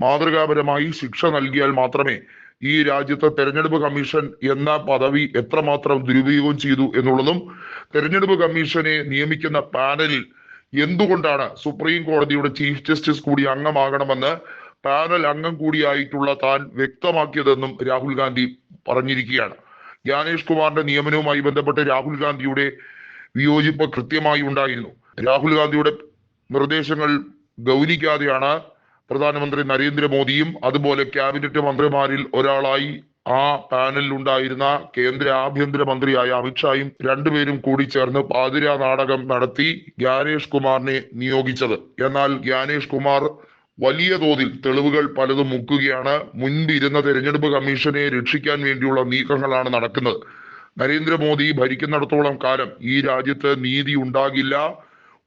മാതൃകാപരമായി ശിക്ഷ നൽകിയാൽ മാത്രമേ ഈ രാജ്യത്തെ തെരഞ്ഞെടുപ്പ് കമ്മീഷൻ എന്ന പദവി എത്രമാത്രം ദുരുപയോഗം ചെയ്തു എന്നുള്ളതും, തെരഞ്ഞെടുപ്പ് കമ്മീഷനെ നിയമിക്കുന്ന പാനലിൽ എന്തുകൊണ്ടാണ് സുപ്രീം കോടതിയുടെ ചീഫ് ജസ്റ്റിസ് കൂടി അംഗമാകണമെന്ന് പാനൽ അംഗം കൂടിയായിട്ടുള്ള താൻ വ്യക്തമാക്കിയതെന്നും രാഹുൽ ഗാന്ധി പറഞ്ഞിരിക്കുകയാണ്. ജ്ഞാനേഷ് കുമാറിന്റെ നിയമനവുമായി ബന്ധപ്പെട്ട് രാഹുൽ ഗാന്ധിയുടെ വിയോജിപ്പ് കൃത്യമായി ഉണ്ടായിരുന്നു. രാഹുൽ ഗാന്ധിയുടെ നിർദ്ദേശങ്ങൾ ഗൗനിക്കാതെയാണ് പ്രധാനമന്ത്രി നരേന്ദ്രമോദിയും അതുപോലെ ക്യാബിനറ്റ് മന്ത്രിമാരിൽ ഒരാളായി ആ പാനലിൽ ഉണ്ടായിരുന്ന കേന്ദ്ര ആഭ്യന്തര മന്ത്രിയായ അമിത്ഷായും രണ്ടുപേരും കൂടി ചേർന്ന് പാതിരാ നാടകം നടത്തി ജ്ഞാനേഷ് കുമാറിനെ നിയോഗിച്ചത്. എന്നാൽ ജ്ഞാനേഷ് കുമാർ വലിയ തോതിൽ തെളിവുകൾ പലതും മുക്കുകയാണ്. മുൻപിരുന്ന തെരഞ്ഞെടുപ്പ് കമ്മീഷനെ രക്ഷിക്കാൻ വേണ്ടിയുള്ള നീക്കങ്ങളാണ് നടക്കുന്നത്. നരേന്ദ്രമോദി ഭരിക്കുന്നിടത്തോളം കാലം ഈ രാജ്യത്ത് നീതി ഉണ്ടാകില്ല.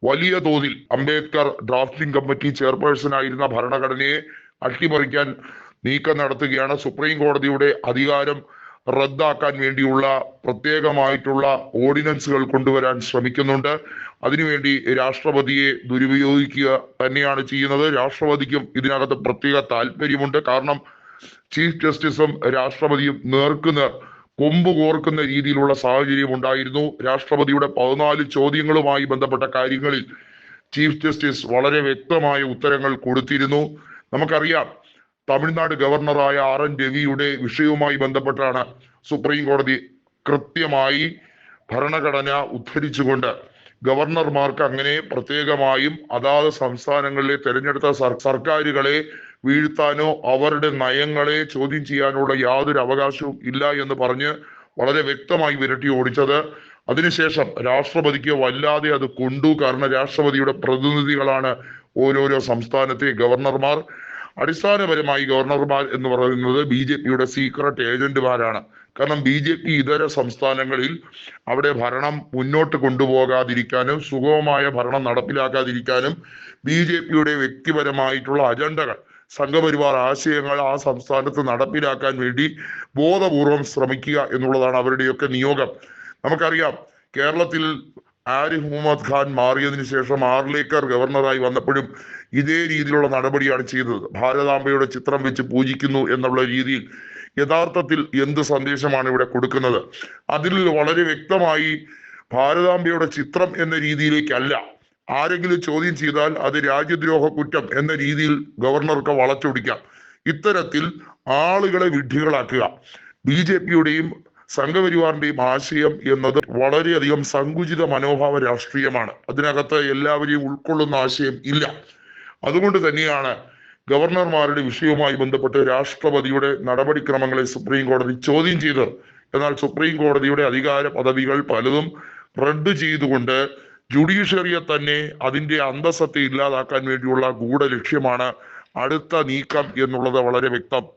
വലിയ തോതിൽ അംബേദ്കർ ഡ്രാഫ്റ്റിംഗ് കമ്മിറ്റി ചെയർപേഴ്സൺ ആയിരുന്ന ഭരണഘടനയെ അട്ടിമറിക്കാൻ നീക്കം നടത്തുകയാണ്. സുപ്രീം കോടതിയുടെ അധികാരം റദ്ദാക്കാൻ വേണ്ടിയുള്ള പ്രത്യേകമായിട്ടുള്ള ഓർഡിനൻസുകൾ കൊണ്ടുവരാൻ ശ്രമിക്കുന്നുണ്ട്. അതിനുവേണ്ടി രാഷ്ട്രപതിയെ ദുരുപയോഗിക്കുക തന്നെയാണ് ചെയ്യുന്നത്. രാഷ്ട്രപതിക്കും ഇതിനകത്ത് പ്രത്യേക താല്പര്യമുണ്ട്. കാരണം ചീഫ് ജസ്റ്റിസും രാഷ്ട്രപതിയും നേർക്കുനേർ കൊമ്പ് കോർക്കുന്ന രീതിയിലുള്ള സാഹചര്യം ഉണ്ടായിരുന്നു. രാഷ്ട്രപതിയുടെ 14 ചോദ്യങ്ങളുമായി ബന്ധപ്പെട്ട കാര്യങ്ങളിൽ ചീഫ് ജസ്റ്റിസ് വളരെ വ്യക്തമായ ഉത്തരങ്ങൾ കൊടുത്തിരുന്നു. നമുക്കറിയാം, തമിഴ്നാട് ഗവർണറായ RN രവിയുടെ വിഷയവുമായി ബന്ധപ്പെട്ടാണ് സുപ്രീം കോടതി കൃത്യമായി ഭരണഘടന ഉദ്ധരിച്ചുകൊണ്ട് ഗവർണർമാർക്ക് അങ്ങനെ പ്രത്യേകമായും അതാത് സംസ്ഥാനങ്ങളിലെ തെരഞ്ഞെടുത്ത സർക്കാരുകളെ വീഴ്ത്താനോ അവരുടെ നയങ്ങളെ ചോദ്യം ചെയ്യാനുള്ള യാതൊരു അവകാശവും ഇല്ല എന്ന് പറഞ്ഞ് വളരെ വ്യക്തമായി വിരട്ടി ഓടിച്ചത്. അതിനുശേഷം രാഷ്ട്രപതിക്ക് വല്ലാതെ അത് കൊണ്ടു. കാരണം രാഷ്ട്രപതിയുടെ പ്രതിനിധികളാണ് ഓരോരോ സംസ്ഥാനത്തെ ഗവർണർമാർ. അടിസ്ഥാനപരമായി ഗവർണർമാർ എന്ന് പറയുന്നത് BJPയുടെ സീക്രട്ട് ഏജന്റുമാരാണ്. കാരണം BJP ഇതര സംസ്ഥാനങ്ങളിൽ അവിടെ ഭരണം മുന്നോട്ട് കൊണ്ടുപോകാതിരിക്കാനും സുഗമമായ ഭരണം നടപ്പിലാക്കാതിരിക്കാനും BJPയുടെ വ്യക്തിപരമായിട്ടുള്ള അജണ്ടകൾ, സംഘപരിവാർ ആശയങ്ങൾ ആ സംസ്ഥാനത്ത് നടപ്പിലാക്കാൻ വേണ്ടി ബോധപൂർവം ശ്രമിക്കുക എന്നുള്ളതാണ് അവരുടെയൊക്കെ നിയോഗം. നമുക്കറിയാം, കേരളത്തിൽ ആരിഫ് മുഹമ്മദ് ഖാൻ മാറിയതിനു ശേഷം ആർലേക്കർ ഗവർണറായി വന്നപ്പോഴും ഇതേ രീതിയിലുള്ള നടപടിയാണ് ചെയ്തത്. ഭാരതാംബയുടെ ചിത്രം വെച്ച് പൂജിക്കുന്നു എന്നുള്ള രീതിയിൽ യഥാർത്ഥത്തിൽ എന്ത് സന്ദേശമാണ് ഇവിടെ കൊടുക്കുന്നത്? അതിൽ വളരെ വ്യക്തമായി ഭാരതാംബയുടെ ചിത്രം എന്ന രീതിയിലേക്കല്ല. ആരെങ്കിലും ചോദ്യം ചെയ്താൽ അത് രാജ്യദ്രോഹ കുറ്റം എന്ന രീതിയിൽ ഗവർണർക്ക് വളച്ചൊടിക്കാം. ഇത്തരത്തിൽ ആളുകളെ വിഡ്ഢികളാക്കുക BJPയുടെയും സംഘപരിവാറിന്റെയും ആശയം എന്നത് വളരെയധികം സങ്കുചിത മനോഭാവ രാഷ്ട്രീയമാണ്. അതിനകത്ത് എല്ലാവരെയും ഉൾക്കൊള്ളുന്ന ആശയം ഇല്ല. അതുകൊണ്ട് തന്നെയാണ് ഗവർണർമാരുടെ വിഷയവുമായി ബന്ധപ്പെട്ട് രാഷ്ട്രപതിയുടെ നടപടിക്രമങ്ങളെ സുപ്രീം കോടതി ചോദ്യം ചെയ്തത്. എന്നാൽ സുപ്രീം കോടതിയുടെ അധികാര പദവികൾ പലതും റദ്ദ് ചെയ്തുകൊണ്ട് ജുഡീഷ്യറിയെ തന്നെ അതിന്റെ അന്തസ്സത്തെ ഇല്ലാതാക്കാൻ വേണ്ടിയുള്ള ഗൂഢ ലക്ഷ്യമാണ് അടുത്ത നീക്കം എന്നുള്ളത് വളരെ വ്യക്തം.